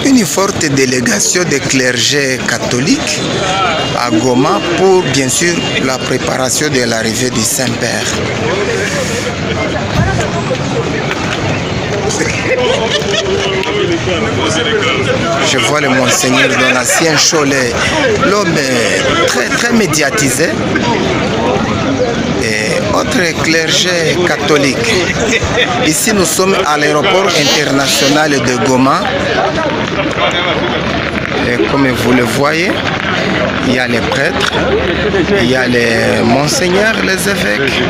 Une forte délégation de clergés catholiques à Goma pour bien sûr la préparation de l'arrivée du Saint-Père. Je vois le Monseigneur Donatien Cholet, l'homme très médiatisé, et autres clergés catholiques. Ici nous sommes à l'aéroport international de Goma. Et comme vous le voyez, il y a les prêtres, il y a les monseigneurs, les évêques.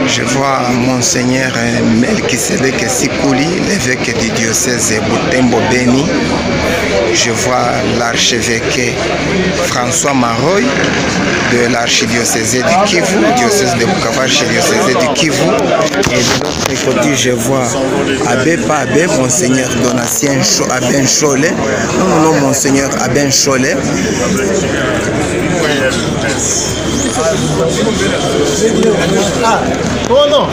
Je vois Monseigneur Melchisedek Sikouli, l'évêque du diocèse Butembo Beni. Je vois l'archevêque François Maroy de l'archidiocèse du Kivu, diocèse de Bukavu, archidiocèse du Kivu. Et de l'autre côté, je vois Abbé Pabé, Monseigneur Donatien Aben Cholet. Non, Monseigneur Aben Cholet. Oh non.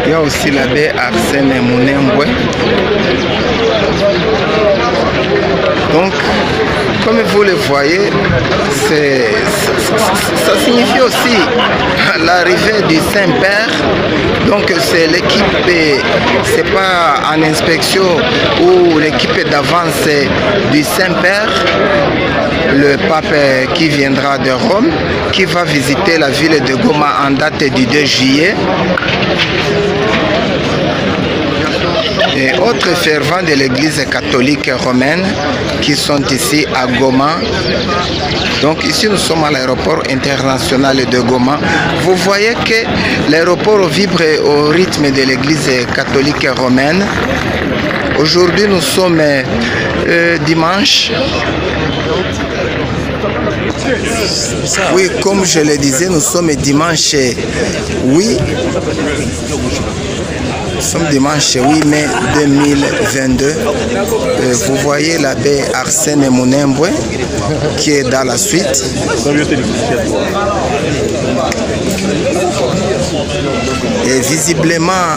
Il y a aussi l'abbé Arsène Mounembwe. Donc, comme vous le voyez, ça signifie aussi l'arrivée du Saint-Père. Donc c'est l'équipe, c'est pas en inspection ou l'équipe d'avance du Saint-Père, le pape qui viendra de Rome, qui va visiter la ville de Goma en date du 2 juillet. Et autres fervents de l'église catholique romaine qui sont ici à Goma. Donc ici nous sommes à l'aéroport international de Goma. Vous voyez que l'aéroport vibre au rythme de l'église catholique romaine. Aujourd'hui nous sommes dimanche. Oui, comme je le disais, nous sommes dimanche 8. Nous sommes dimanche 8 mai 2022. Vous voyez l'abbé Arsène Mounembwe qui est dans la suite. Et visiblement,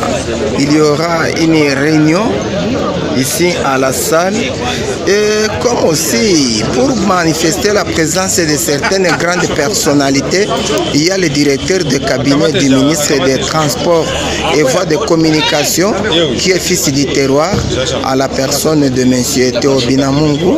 il y aura une réunion ici à la salle. Et comme aussi, pour manifester la présence de certaines grandes personnalités, il y a le directeur de cabinet du ministre des Transports et Voies de Communication, qui est fils du terroir, à la personne de M. Théo Binamungu.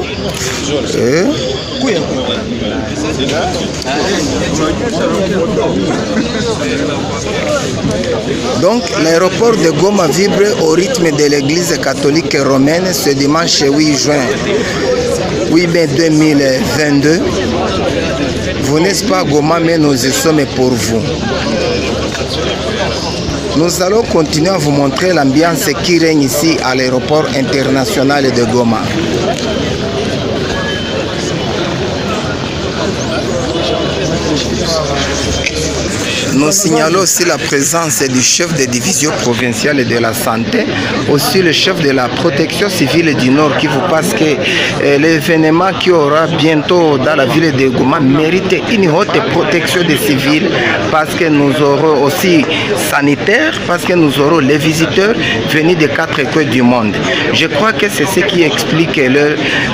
Donc l'aéroport de Goma vibre au rythme de l'église catholique romaine ce dimanche 8 mai 2022. Vous n'êtes pas à Goma, mais nous y sommes pour vous. Nous allons continuer à vous montrer l'ambiance qui règne ici à l'aéroport international de Goma. Nous signalons aussi la présence du chef de division provinciale de la santé, aussi le chef de la protection civile du Nord Kivu, parce que l'événement qui aura bientôt dans la ville de Goma mérite une haute protection des civils, parce que nous aurons aussi sanitaires, parce que nous aurons les visiteurs venus des 4 coins du monde. Je crois que c'est ce qui explique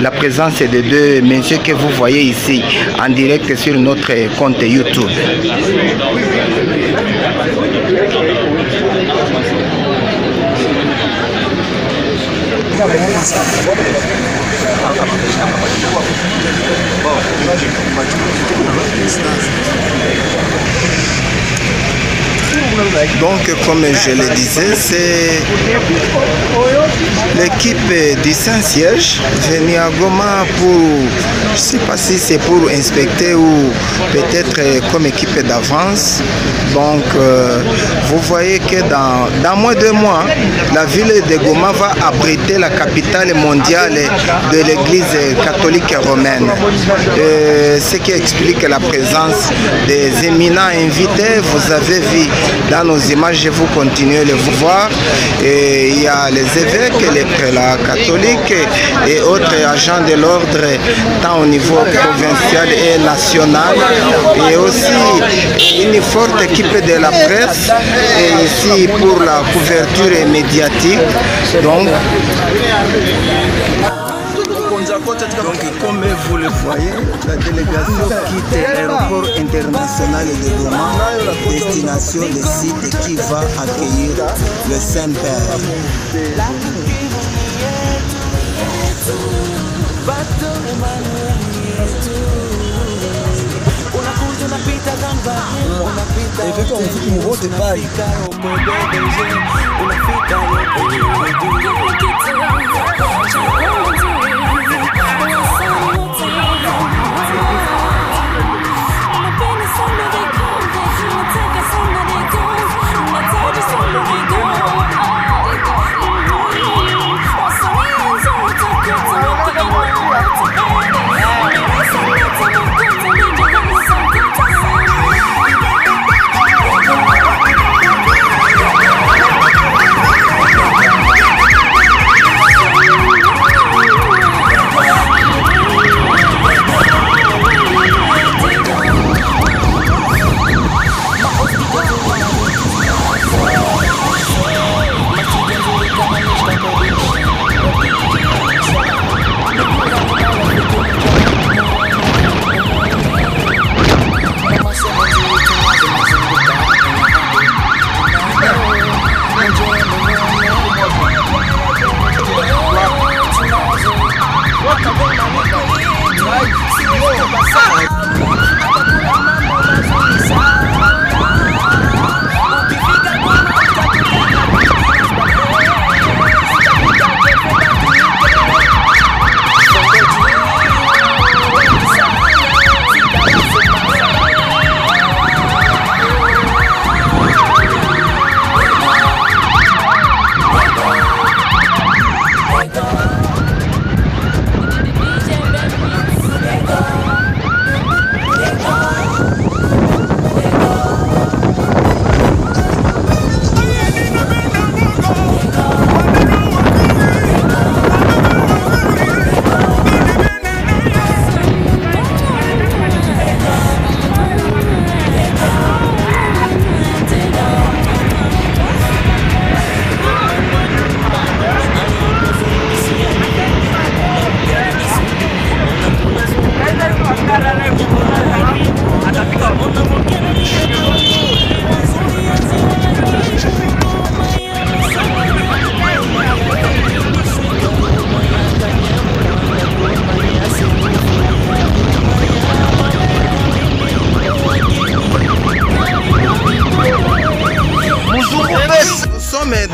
la présence de deux messieurs que vous voyez ici en direct sur notre compte YouTube. Donc, comme je le disais, c'est l'équipe du Saint-Siège venue à Goma pour, je ne sais pas si c'est pour inspecter ou peut-être comme équipe d'avance. Donc, vous voyez que dans moins de 2 mois, la ville de Goma va abriter la capitale mondiale de l'église catholique romaine. Ce qui explique la présence des éminents invités. Vous avez vu dans nos images, vous continuez de le voir. Et il y a les évêques, les prélats catholiques et autres agents de l'ordre, tant au niveau provincial et national. Et aussi une forte équipe de la presse et ici pour la couverture médiatique. Donc, comme vous le voyez, la délégation quitte l'aéroport international de Goma, destination le site qui va accueillir le Saint-Père.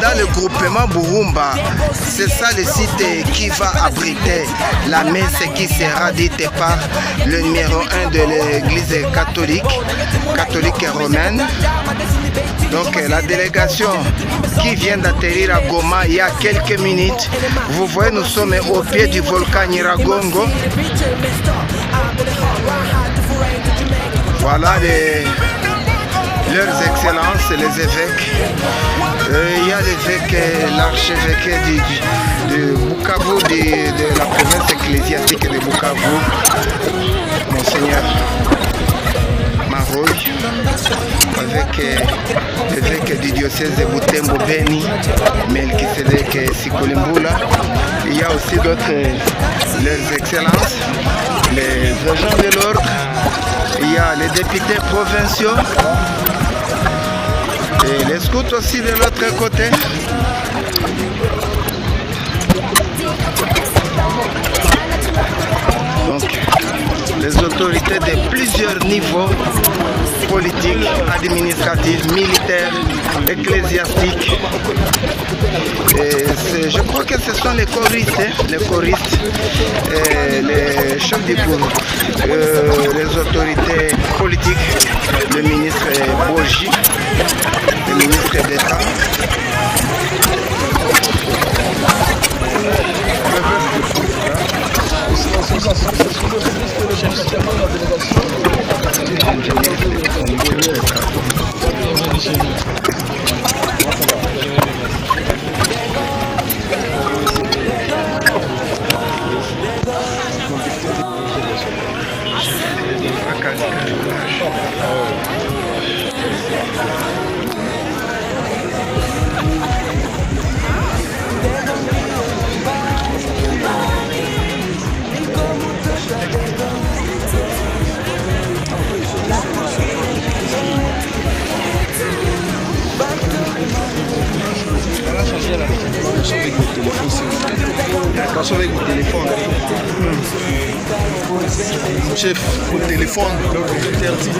Dans le groupement Burumba, c'est ça le site qui va abriter la messe qui sera dite par le numéro 1 de l'église catholique romaine. Donc la délégation qui vient d'atterrir à Goma il y a quelques minutes. Vous voyez, nous sommes au pied du volcan Nyiragongo. Voilà leurs excellences, les évêques. Il y a l'évêque, l'archevêque de Bukavu, de la province ecclésiastique de Bukavu, Monseigneur Maroy, avec l'évêque du diocèse de Butembo Beni, Melkisedek Sikolimbula. Il y a aussi d'autres, leurs excellences, les agents de l'ordre. Il y a les députés provinciaux et les scouts aussi de l'autre côté. Donc, les autorités de plusieurs niveaux, politiques, administratifs, militaires, ecclésiastiques. Et je crois que ce sont les choristes, les chefs du groupe, les autorités politiques, le ministre Boji, le ministre d'État. Attention avec le téléphone. Chef, le téléphone, interdit.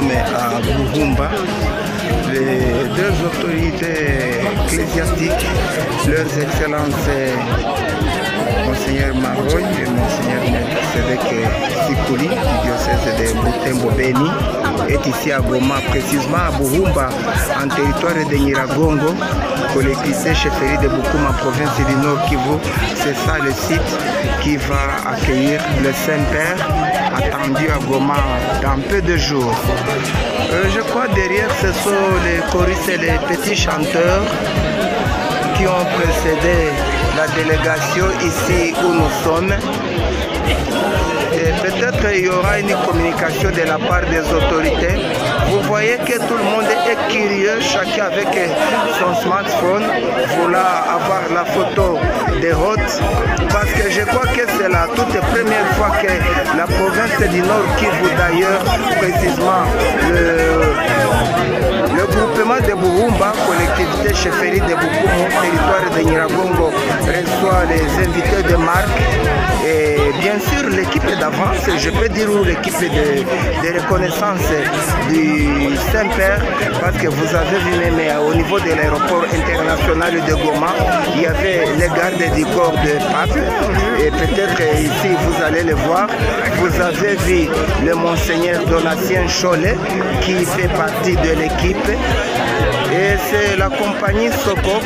À Buhumba, les deux autorités ecclésiastiques, leurs excellences Monseigneur Maroy et Monseigneur Melkisedek Sikuli du diocèse de Butembo Beni est ici à Goma, précisément à Buhumba, en territoire de Nyiragongo, collectivité chefferie de Bukuma, province du Nord Kivu. C'est ça le site qui va accueillir le Saint-Père, attendu à Goma dans peu de jours. Je crois derrière ce sont les choristes et les petits chanteurs qui ont précédé la délégation ici où nous sommes. Et peut-être il y aura une communication de la part des autorités. Vous voyez que tout le monde est curieux, chacun avec son smartphone, voulant avoir la photo des hôtes, parce que je crois que c'est la toute première fois que la province du Nord Kivu, d'ailleurs, précisément le groupement de Buhumba, collectivité chefferie de Bukumu, territoire de Nyiragongo, reçoit les invités de marque. Et bien sûr, l'équipe d'avance, je peux dire l'équipe de reconnaissance du Saint-Père, parce que vous avez vu même au niveau de l'aéroport international de Goma, il y avait les gardes du corps de pape, et peut-être ici vous allez le voir. Vous avez vu le Monseigneur Donatien Cholet qui fait partie de l'équipe. Et c'est la compagnie Sokok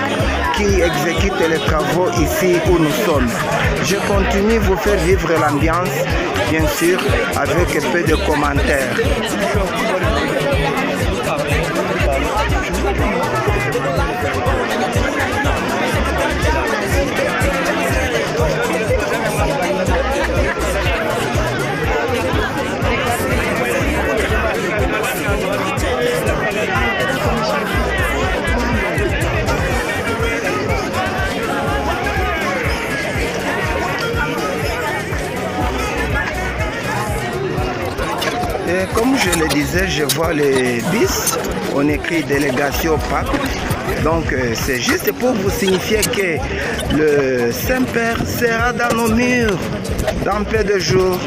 qui exécute les travaux ici où nous sommes. Je continue vous faire vivre l'ambiance, bien sûr, avec peu de commentaires. comme je le disais, je vois les bis, on écrit délégation pape. Donc c'est juste pour vous signifier que le Saint-Père sera dans nos murs dans peu de jours.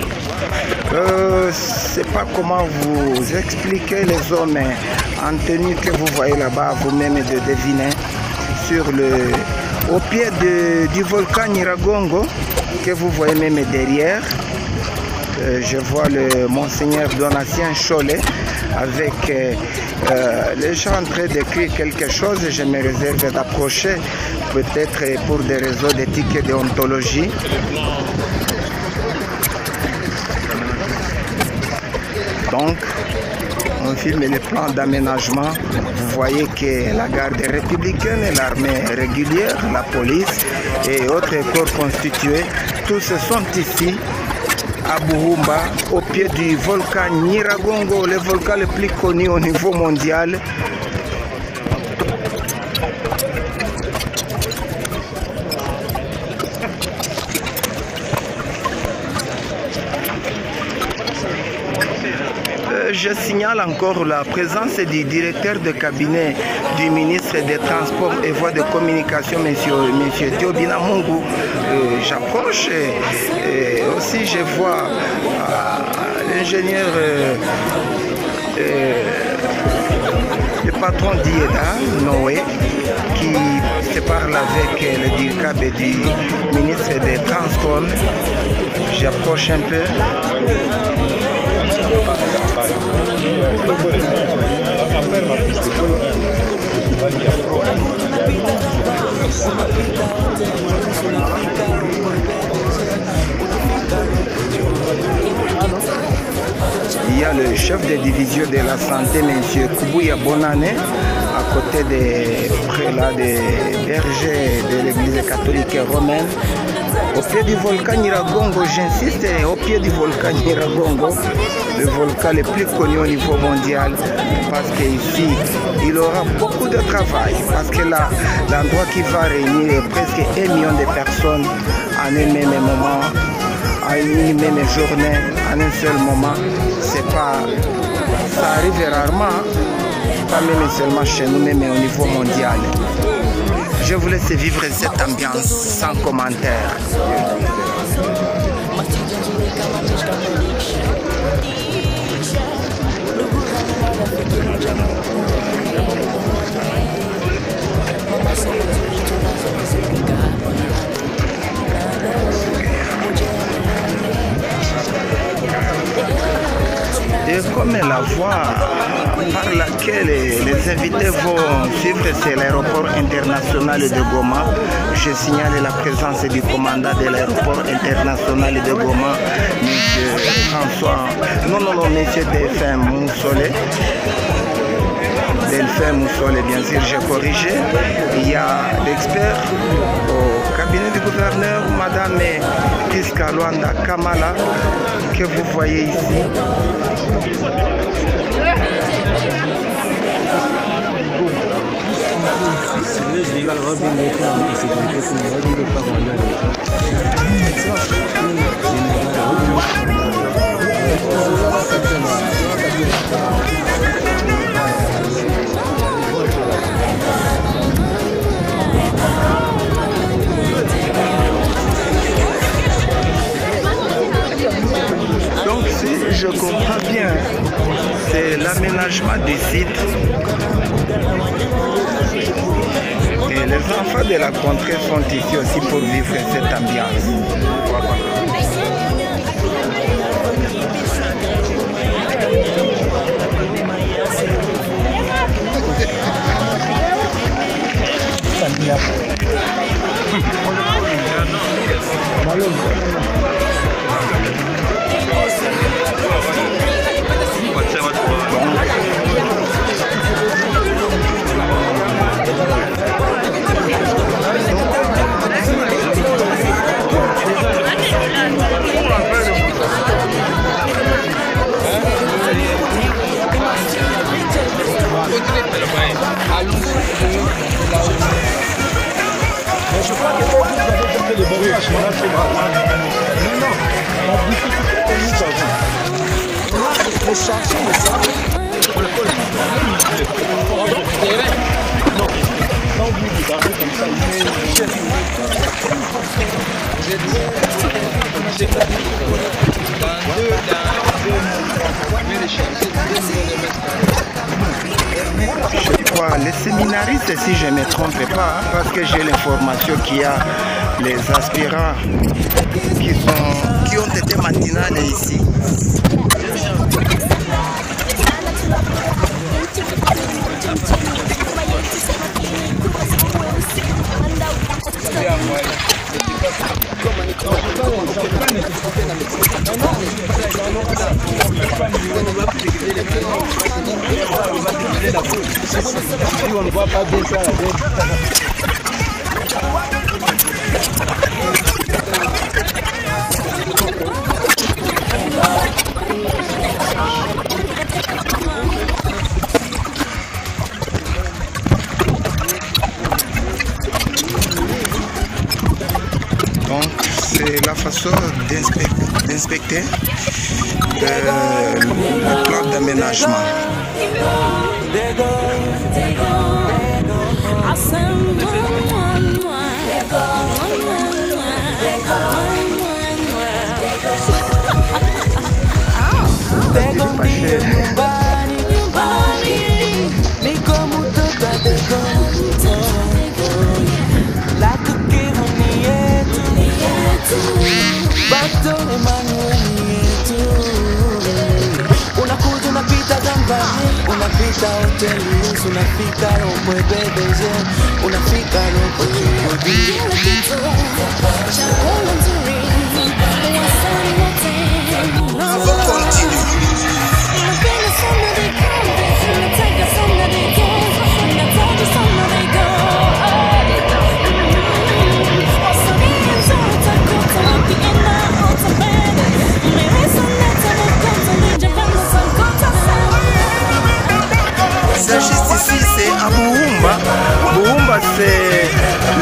Je ne sais pas comment vous expliquer les hommes en tenue que vous voyez là-bas, vous-même de deviner, au pied du volcan Nyiragongo, que vous voyez même derrière. Je vois le Monseigneur Donatien Cholet avec les gens en train d'écrire quelque chose. Je me réserve d'approcher, peut-être pour des raisons d'éthique et déontologie. Donc, on filme les plans d'aménagement. Vous voyez que la garde républicaine, l'armée régulière, la police et autres corps constitués, tous sont ici à Buhumba, au pied du volcan Nyiragongo, le volcan le plus connu au niveau mondial. Je signale encore la présence du directeur de cabinet du ministre des Transports et Voies de Communication, M. Théobina Mungu. J'approche et aussi je vois l'ingénieur, le patron d'IEDA, Noé, qui se parle avec le DIRCAB du ministre des Transports. J'approche un peu. Il y a le chef de division de la santé, M. Kubuya Bonane, à côté des prélats des bergers de l'église catholique romaine. Au pied du volcan Nyiragongo, j'insiste, au pied du volcan Nyiragongo, le volcan le plus connu au niveau mondial, parce qu'ici, il aura beaucoup de travail, parce que là, l'endroit qui va réunir presque 1 million de personnes en un même moment, en une même journée, en un seul moment, c'est pas, ça arrive rarement, pas même seulement chez nous, mais au niveau mondial. Je vous laisse vivre cette ambiance sans commentaire. Et comme la voie par laquelle les invités vont suivre, c'est l'aéroport international de Goma. Je signale la présence du commandant de l'aéroport international de Goma, M. François, M. Delphin Moussolé. Delphin Moussolé, bien sûr, j'ai corrigé. Il y a l'expert au cabinet du gouverneur, Madame Kiska Luanda Kamala, que vous voyez ici. Donc si je comprends bien, c'est l'aménagement du site. Et les enfants de la contrée sont ici aussi pour vivre cette ambiance. Je crois que vous avez fait les bons non, la difficulté que nous avons. chercher le cerveau. Je crois les séminaristes, si je ne me trompe pas, hein, parce que j'ai l'information qu'il y a les aspirants qui ont été matinales ici. On ne voit pas bien ça. Donc c'est la façon d'inspecter le plan d'aménagement. Unakuja unapita Gambani, unapita hoteli, unafika ropo bebeje, unafika ropo chukudi. Ici c'est à Buhumba. Buhumba c'est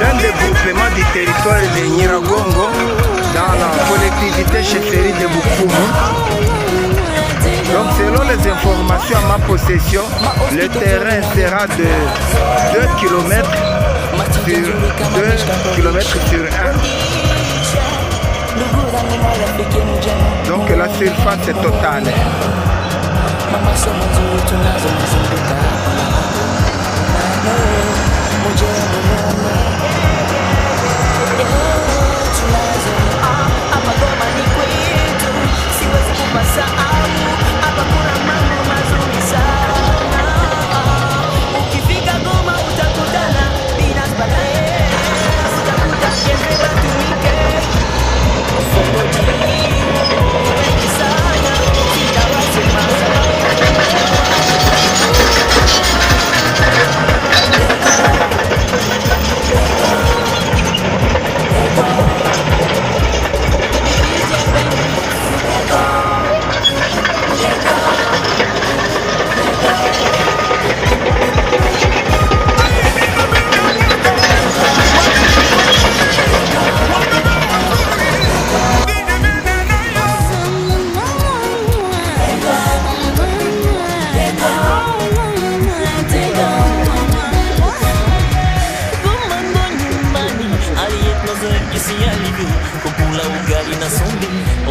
l'un des groupements du territoire de Nyiragongo dans la collectivité chefferie de Bukumu. Donc selon les informations à ma possession, le terrain sera de 2 km sur 1. Donc la surface est totale.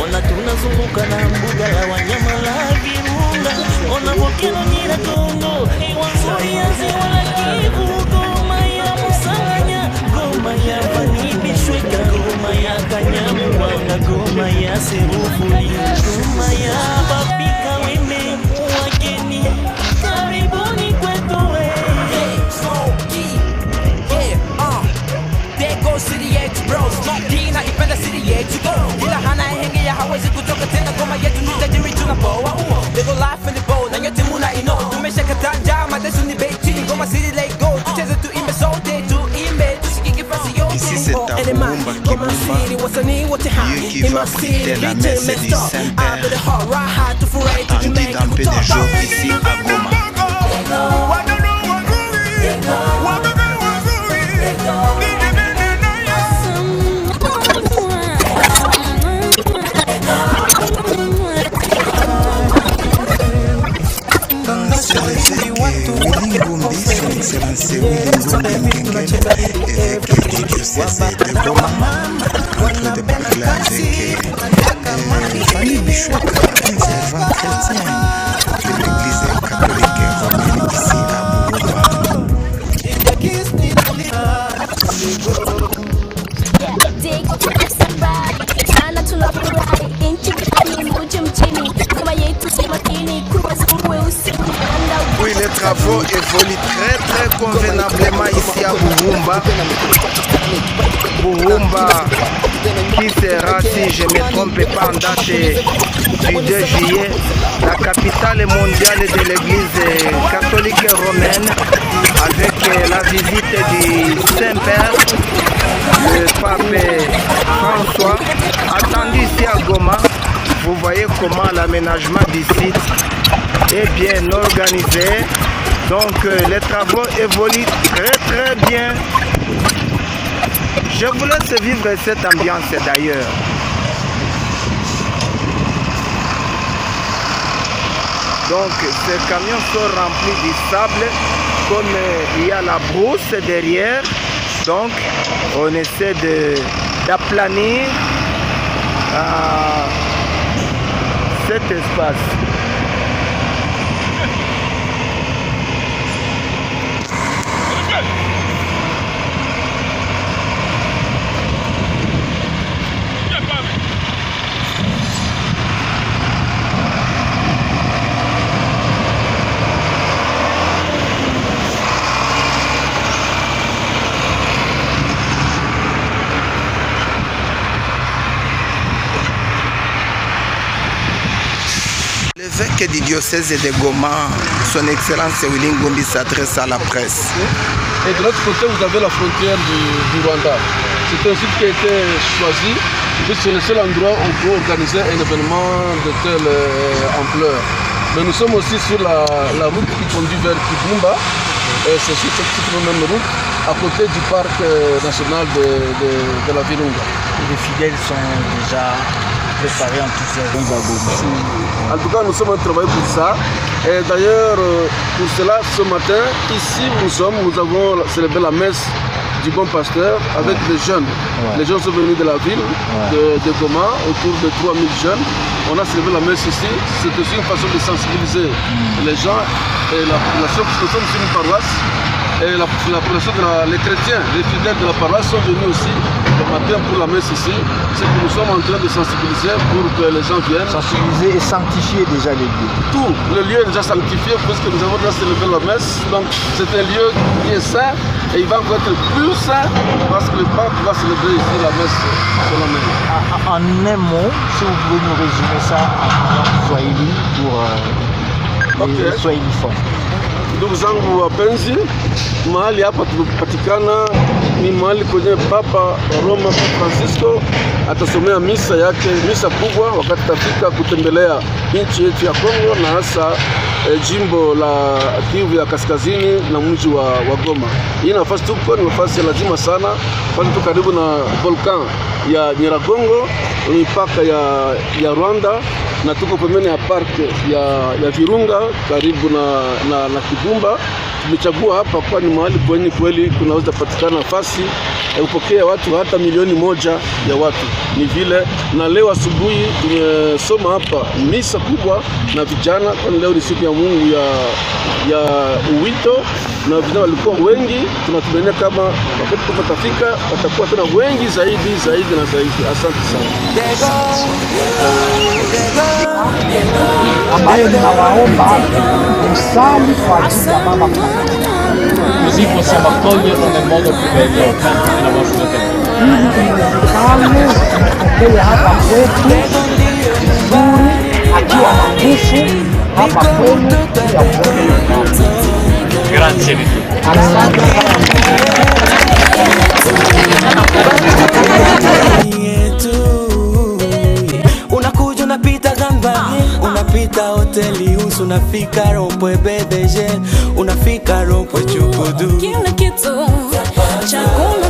Ona tunazunguka na mbuga la wanyama la Virunga, ona volcano Nyiragongo, Iwanzuri ya ziwa la Kivu, Goma ya Musanganya, Goma ya Vanibishweka, Goma ya Kanyamwanga, Goma ya Serufuli, Goma ya Babika Weme, wageni karibuni kwetu we. There goes City X Bros, Martina ipenda City X go. Ila hana henge ya hawezi kutoka tena, ngoma yetu ni tajiri tunapoa. They go life in the bowl, na yote muna ino. Tumeshaka tanja, mateso ni bechi, ngoma City Lake go. Tucheze tuimbe sote, tuimbe, tusikike fasi yote. Ici c'est à Buhumba Dieu qui va prêter la messe du Saint-Père en peu de jours ici à Goma. diocèse de Goma, en train de parler avec Fanny Bichouka, un fervent chrétien de l'église catholique romaine ici à Bougouma. Oui, les travaux évoluent très convenablement ici à Bougoumba. Bougoumba qui sera, si je ne me trompe pas, en date du 2 juillet, la capitale mondiale de l'église catholique romaine, avec la visite du Saint-Père, le pape François, attendu ici à Goma. Vous voyez comment l'aménagement du site est bien organisé. Donc les travaux évoluent très bien. Je vous laisse vivre cette ambiance d'ailleurs. Donc ces camions sont remplis du sable, comme il y a la brousse derrière. Donc on essaie d'aplanir cet espace. L'évêque du diocèse de Goma, son excellence Willy Ngombi, s'adresse à la presse. Et de l'autre côté, vous avez la frontière du Rwanda. C'est un site qui a été choisi, puisque c'est le seul endroit où on peut organiser un événement de telle ampleur. Mais nous sommes aussi sur la route qui conduit vers Kibumba. C'est sur cette même route, à côté du parc national de la Virunga. Les fidèles sont déjà préparés, enthousiasmés. En tout cas, nous sommes en train pour ça. Et d'ailleurs, pour cela, ce matin, ici nous avons célébré la messe du bon pasteur avec des jeunes. Les jeunes sont venus de la ville de Goma, autour de 3000 jeunes. On a célébré la messe ici. C'est aussi une façon de sensibiliser les gens. Et nous sommes sur une paroisse. Et la population, les chrétiens, les fidèles de la paroisse sont venus aussi le matin pour la messe ici. C'est que nous sommes en train de sensibiliser pour que les gens viennent. Sensibiliser et sanctifier déjà les lieux. Tout, le lieu est déjà sanctifié puisque nous avons déjà célébré la messe. Donc c'est un lieu qui est saint et il va encore être plus saint parce que le pape va célébrer ici la messe solennelle. En un mot, si vous pouvez nous résumer ça en Swahili pour les Swahiliphones. Ndugu zangu wapenzi, mahali hapa tulipatikana ni mahali kwenye Papa Roma Francisco atasomea misa yake, misa kubwa wakati tafika kutembelea nchi yetu ya Kongo na hasa jimbo la Kivu ya Kaskazini na mji wa Goma. Hii nafasi tuko ni nafasi ya lazima sana, kwani tuko karibu na volcan ya Nyiragongo, mipaka ya Rwanda, na tuko pembeni ya park ya Virunga karibu na Kibumba. Tumechagua hapa kwa ni mahali kweli kunaweza patikana nafasi ya kupokea watu hata 1,000,000 ya watu. Ni vile na leo asubuhi tumesoma hapa misa kubwa na vijana, kwani leo ni siku ya Mungu ya uwito na vijana walikuwa wengi. Tunatumaini kama wakati tutafika watakuwa tena wengi zaidi na zaidi. Asante sana. Ambayo ninawaomba msali kwa ajili ya Baba così possiamo accoglierlo nel modo più bello nella vostra terra. ili hapa kwetu vizuri, akiwa na nguvu hapa kwenu ya kuogelea. Grazie di tutto. Asante unakuja unapita Gambani, unapita hoteli Usu, unafika Rompwe BBG, unafika Rompwe Chukudu, kila kitu chakula